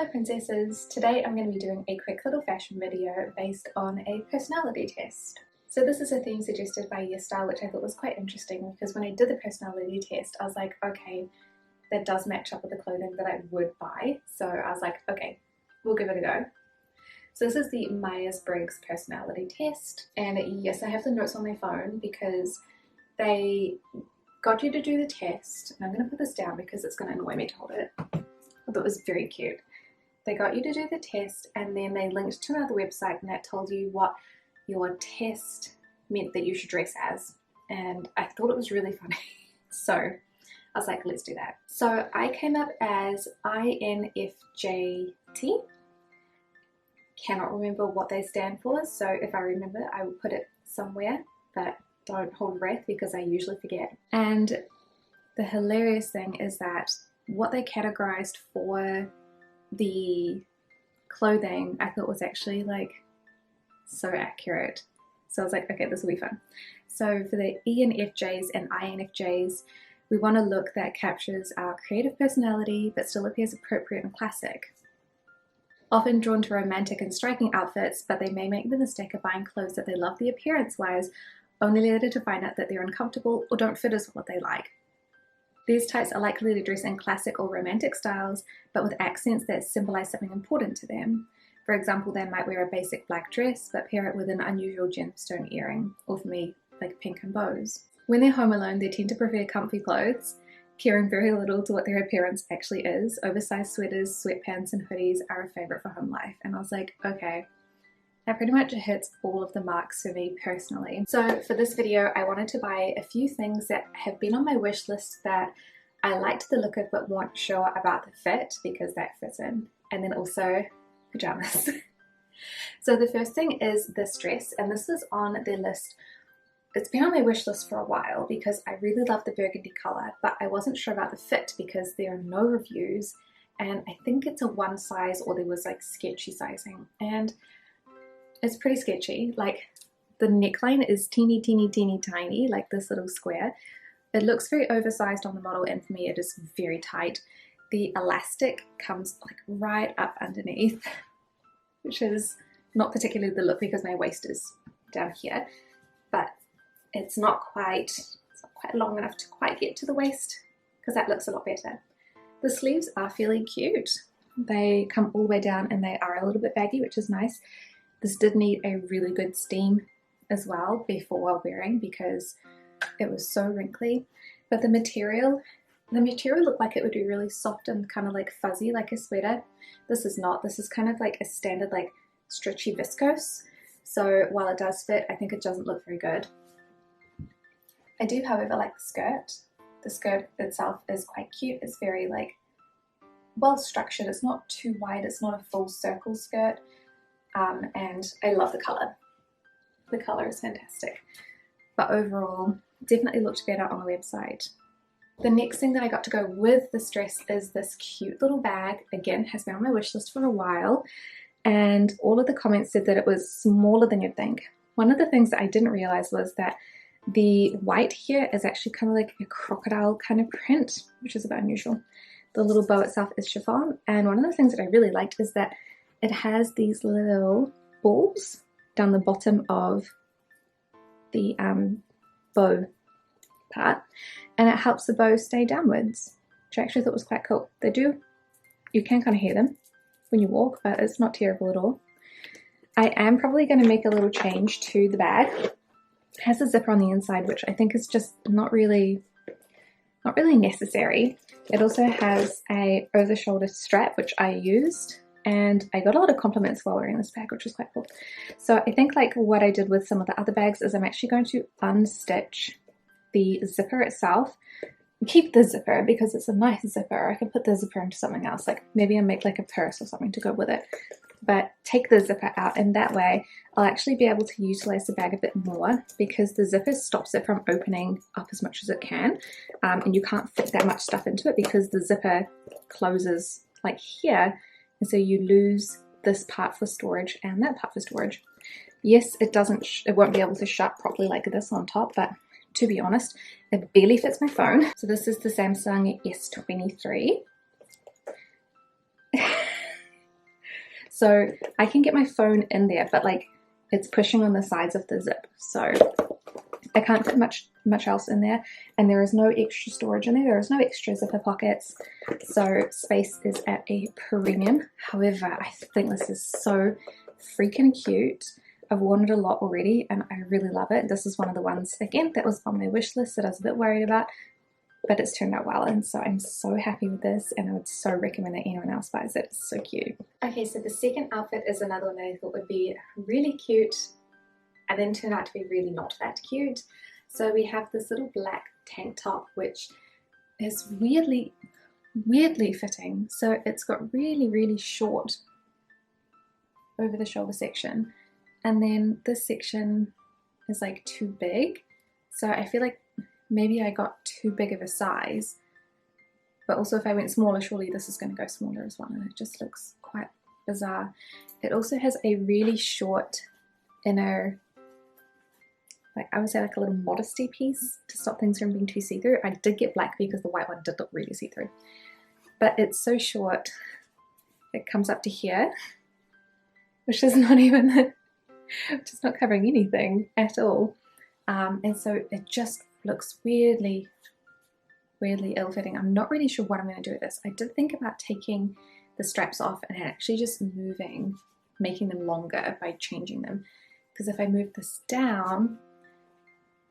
Hello princesses! Today I'm going to be doing a quick little fashion video based on a personality test. So this is a theme suggested by Yesstyle, which I thought was quite interesting because when I did the personality test I was like, okay, that does match up with the clothing that I would buy. So I was like, okay, we'll give it a go. So this is the Myers-Briggs personality test, and yes, I have the notes on my phone because they got you to do the test, and I'm going to put this down because it's going to annoy me to hold it. I thought it was very cute. They got you to do the test and then they linked to another website and that told you what your test meant that you should dress as, and I thought it was really funny. So I was like, let's do that. So I came up as INFJT. Cannot remember what they stand for, so if I remember I will put it somewhere, but don't hold breath because I usually forget. And the hilarious thing is that what they categorized for the clothing I thought was actually like so accurate. So I was like, okay, this will be fun. So for the ENFJs and INFJs, we want a look that captures our creative personality but still appears appropriate and classic. Often drawn to romantic and striking outfits, but they may make the mistake of buying clothes that they love the appearance wise, only later to find out that they're uncomfortable or don't fit as what they like. These types are likely to dress in classic or romantic styles, but with accents that symbolize something important to them. For example, they might wear a basic black dress, but pair it with an unusual gemstone earring, or for me, like pink and bows. When they're home alone, they tend to prefer comfy clothes, caring very little to what their appearance actually is. Oversized sweaters, sweatpants, and hoodies are a favorite for home life. And I was like, okay, that pretty much hits all of the marks for me personally. So for this video, I wanted to buy a few things that have been on my wish list that I liked the look of but weren't sure about the fit because that fits in. And then also pajamas. So the first thing is this dress, and this is on the list. It's been on my wish list for a while because I really love the burgundy color, but I wasn't sure about the fit because there are no reviews, and I think it's a one size or there was like sketchy sizing, and it's pretty sketchy. Like the neckline is teeny tiny, like this little square. It looks very oversized on the model, and for me it is very tight. The elastic comes like right up underneath, which is not particularly the look because my waist is down here, but it's not quite long enough to quite get to the waist because that looks a lot better. The sleeves are fairly cute. They come all the way down and they are a little bit baggy, which is nice. This did need a really good steam as well before wearing because it was so wrinkly. But the material looked like it would be really soft and kind of like fuzzy like a sweater. This is not. This is kind of like a standard like stretchy viscose. So while it does fit, I think it doesn't look very good. I do, however, like the skirt. The skirt itself is quite cute. It's very like well structured. It's not too wide. It's not a full circle skirt. And I love the color. The color is fantastic. But overall, definitely looked better on the website. The next thing that I got to go with this dress is this cute little bag. Again, has been on my wish list for a while, and all of the comments said that it was smaller than you'd think. One of the things that I didn't realize was that the white here is actually kind of like a crocodile kind of print, which is a bit unusual. The little bow itself is chiffon, and one of the things that I really liked is that it has these little balls down the bottom of the bow part, and it helps the bow stay downwards, which I actually thought was quite cool. You can kind of hear them when you walk, but it's not terrible at all. I am probably going to make a little change to the bag. It has a zipper on the inside, which I think is just not really necessary. It also has a over-shoulder strap, which I used, and I got a lot of compliments while wearing this bag, which was quite cool. So I think like what I did with some of the other bags is I'm actually going to unstitch the zipper itself. Keep the zipper because it's a nice zipper. I can put the zipper into something else, like maybe I make like a purse or something to go with it. But take the zipper out, and that way I'll actually be able to utilize the bag a bit more because the zipper stops it from opening up as much as it can, and you can't fit that much stuff into it because the zipper closes like here, and so you lose this part for storage and that part for storage. Yes, it won't be able to shut properly like this on top, but to be honest, it barely fits my phone. So this is the Samsung S23. So I can get my phone in there, but like it's pushing on the sides of the zip, so I can't put much else in there, and there is no extra storage in there. There is no extra zipper pockets, so space is at a premium. However, I think this is so freaking cute. I've worn it a lot already and I really love it. This is one of the ones, again, that was on my wish list that I was a bit worried about, but it's turned out well, and so I'm so happy with this, and I would so recommend that anyone else buys it. It's so cute. Okay, so the second outfit is another one that I thought would be really cute and then turned out to be really not that cute. So we have this little black tank top, which is weirdly fitting. So it's got really short over the shoulder section, and then this section is like too big. So I feel like maybe I got too big of a size, but also if I went smaller, surely this is going to go smaller as well, and it just looks quite bizarre. It also has a really short inner, like I would say like a little modesty piece to stop things from being too see-through. I did get black because the white one did look really see-through, but it's so short it comes up to here, which is not even which is not covering anything at all, and so it just looks weirdly ill-fitting. I'm not really sure what I'm going to do with this. I did think about taking the straps off and actually just making them longer by changing them, because if I move this down,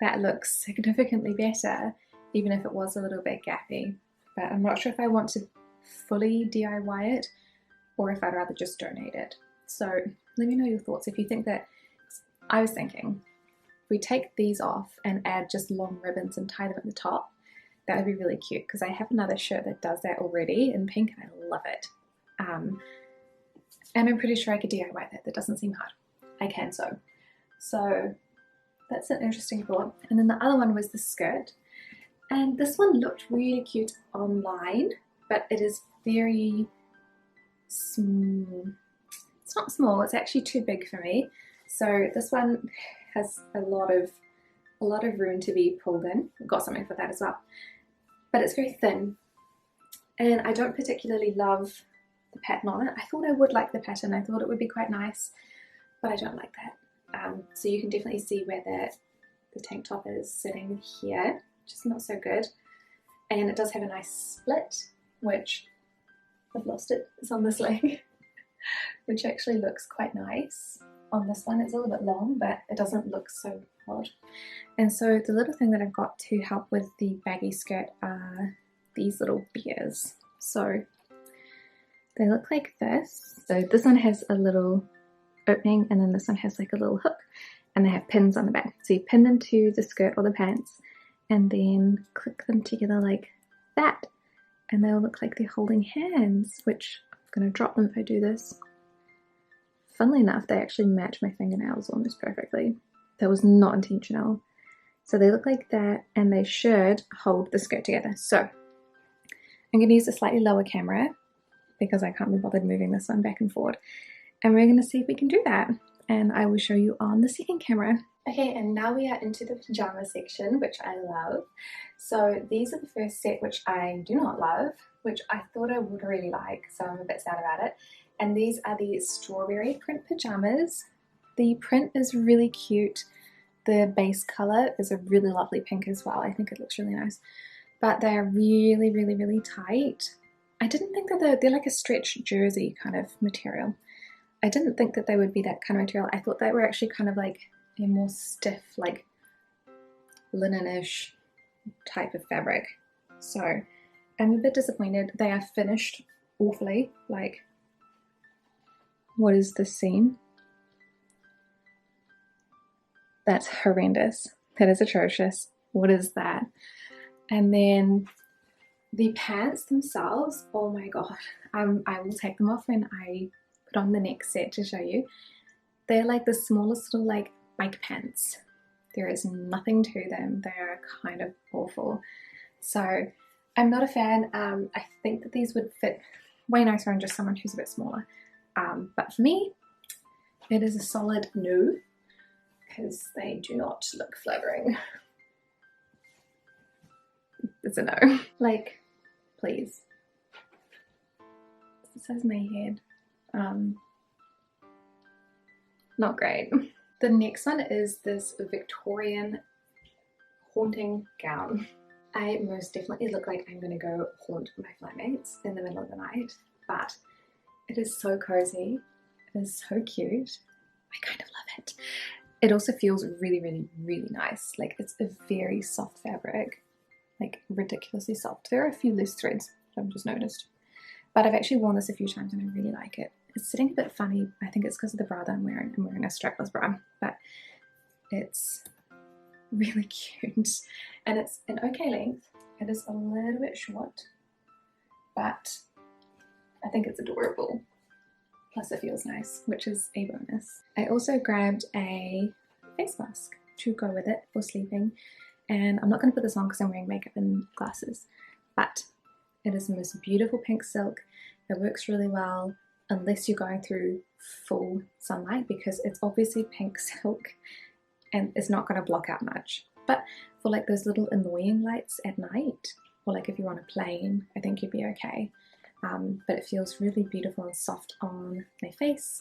that looks significantly better, even if it was a little bit gappy. But I'm not sure if I want to fully DIY it or if I'd rather just donate it. So let me know your thoughts. If you think that, I was thinking, if we take these off and add just long ribbons and tie them at the top, that would be really cute, because I have another shirt that does that already in pink and I love it. And I'm pretty sure I could DIY that. That doesn't seem hard. I can sew. So that's an interesting thought. And then the other one was the skirt. And this one looked really cute online, but it is very small. It's not small, it's actually too big for me. So this one has a lot of room to be pulled in. I've got something for that as well. But it's very thin, and I don't particularly love the pattern on it. I thought I would like the pattern. I thought it would be quite nice, but I don't like that. So you can definitely see where the tank top is sitting here, which is not so good. And it does have a nice split, which I've lost it. It's on this leg, which actually looks quite nice. On this one, it's a little bit long, but it doesn't look so odd. And so the little thing that I've got to help with the baggy skirt are these little bears. So they look like this. So this one has a little opening, and then this one has like a little hook, and they have pins on the back. So you pin them to the skirt or the pants and then click them together like that, and they'll look like they're holding hands, which I'm going to drop them if I do this. Funnily enough, they actually match my fingernails almost perfectly. That was not intentional. So they look like that, and they should hold the skirt together. So I'm going to use a slightly lower camera because I can't be bothered moving this one back and forward. And we're going to see if we can do that. And I will show you on the second camera. Okay, and now we are into the pajama section, which I love. So these are the first set, which I do not love, which I thought I would really like, so I'm a bit sad about it. And these are the strawberry print pajamas. The print is really cute. The base color is a really lovely pink as well. I think it looks really nice. But they're really tight. I didn't think that they're like a stretch jersey kind of material. I didn't think that they would be that kind of material. I thought they were actually kind of like a more stiff, like linen-ish type of fabric. So I'm a bit disappointed. They are finished awfully. Like, what is this seam? That's horrendous. That is atrocious. What is that? And then the pants themselves, oh my god. I will take them off when I put on the next set to show you. They're like the smallest little like bike pants. There is nothing to them. They are kind of awful. So I'm not a fan. I think that these would fit way nicer on just someone who's a bit smaller. But for me, it is a solid no, because they do not look flattering. It's a no. Like, please. This is my head. not great. The next one is this Victorian haunting gown. I most definitely look like I'm gonna go haunt my flatmates in the middle of the night, but it is so cozy. It is so cute. I kind of love it. It also feels really, really, really nice. Like, it's a very soft fabric, like ridiculously soft. There are a few loose threads, I've just noticed, but I've actually worn this a few times and I really like it. It's sitting a bit funny. I think it's because of the bra that I'm wearing. I'm wearing a strapless bra, but it's really cute and it's an okay length. It is a little bit short, but I think it's adorable. Plus it feels nice, which is a bonus. I also grabbed a face mask to go with it for sleeping, and I'm not going to put this on because I'm wearing makeup and glasses, but it is the most beautiful pink silk. It works really well unless you're going through full sunlight, because it's obviously pink silk and it's not going to block out much. But for like those little annoying lights at night, or like if you're on a plane, I think you'd be okay. But it feels really beautiful and soft on my face,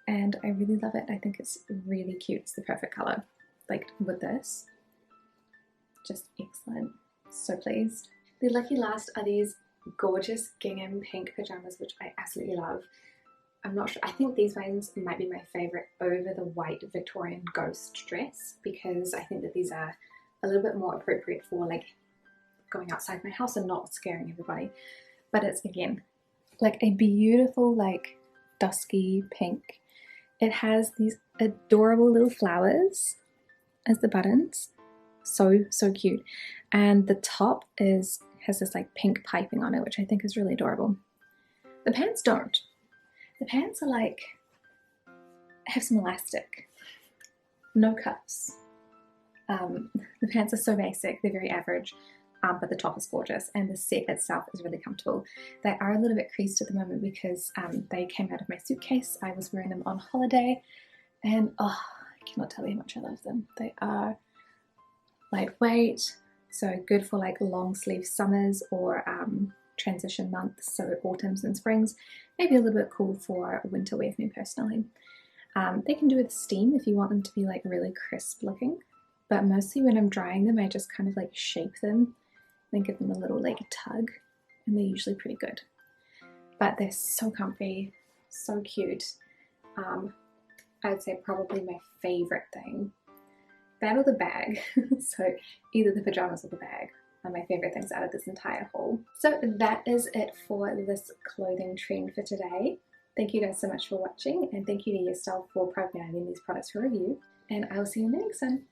and I really love it. I think it's really cute. It's the perfect color. Like with this, just excellent. So pleased. The lucky last are these gorgeous gingham pink pajamas, which I absolutely love. I'm not sure, I think these ones might be my favorite over the white Victorian ghost dress, because I think that these are a little bit more appropriate for like going outside my house and not scaring everybody. But it's, again, like a beautiful like dusky pink. It has these adorable little flowers as the buttons. So cute. And the top has this like pink piping on it, which I think is really adorable. The pants don't. The pants are like, have some elastic, no cuffs. The pants are so basic, they're very average, but the top is gorgeous, and the set itself is really comfortable. They are a little bit creased at the moment because they came out of my suitcase. I was wearing them on holiday, and oh, I cannot tell you how much I love them. They are lightweight, so good for like long sleeve summers or transition months, so autumns and springs. Maybe a little bit cool for winter wear for me personally. They can do with steam if you want them to be like really crisp looking, but mostly when I'm drying them, I just kind of like shape them and give them a little like tug, and they're usually pretty good. But they're so comfy, so cute. I would say probably my favorite thing, that or the bag. So either the pajamas or the bag are my favorite things out of this entire haul. So that is it for this clothing trend for today. Thank you guys so much for watching, and thank you to Yesstyle for providing these products for review, and I will see you in the next one.